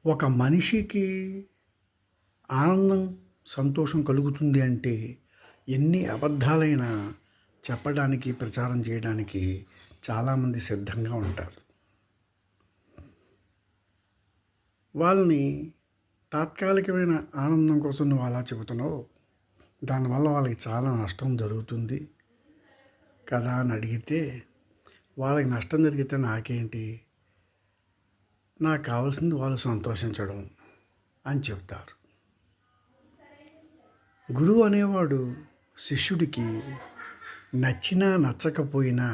ఒక మనిషికి ఆనందం, సంతోషం కలుగుతుంది అంటే ఎన్ని అబద్ధాలైనా చెప్పడానికి, ప్రచారం చేయడానికి చాలామంది సిద్ధంగా ఉంటారు. వాళ్ళని తాత్కాలికమైన ఆనందం కోసం నువ్వు అలా చెబుతున్నావు, దానివల్ల వాళ్ళకి చాలా నష్టం జరుగుతుంది కదా అని అడిగితే, వాళ్ళకి నష్టం జరిగితే నాకేంటి, నాకు కావాల్సింది వాళ్ళు సంతోషించడం అని చెప్తారు. గురువు అనేవాడు శిష్యుడికి నచ్చినా నచ్చకపోయినా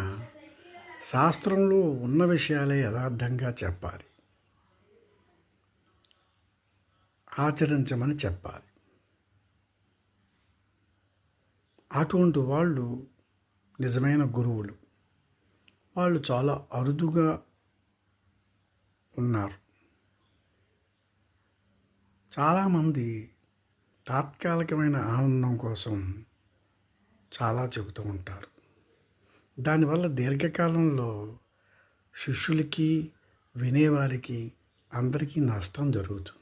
శాస్త్రంలో ఉన్న విషయాలే యథార్థంగా చెప్పాలి, ఆచరించమని చెప్పాలి. అటువంటి వాళ్ళు నిజమైన గురువులు. వాళ్ళు చాలా అరుదుగా ఉన్నారు. చాలామంది తాత్కాలికమైన ఆనందం కోసం చాలా చెబుతూ ఉంటారు. దానివల్ల దీర్ఘకాలంలో శిష్యులకి, వినేవారికి అందరికీ నష్టం జరుగుతుంది.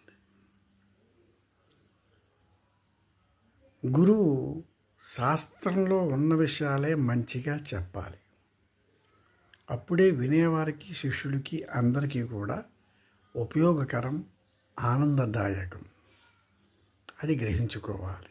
గురువు శాస్త్రంలో ఉన్న విషయాలే మంచిగా చెప్పాలి. అప్పుడే వినేవారికి, శిష్యుడికి అందరికీ కూడా ఉపయోగకరం, ఆనందదాయకం. అది గ్రహించుకోవాలి.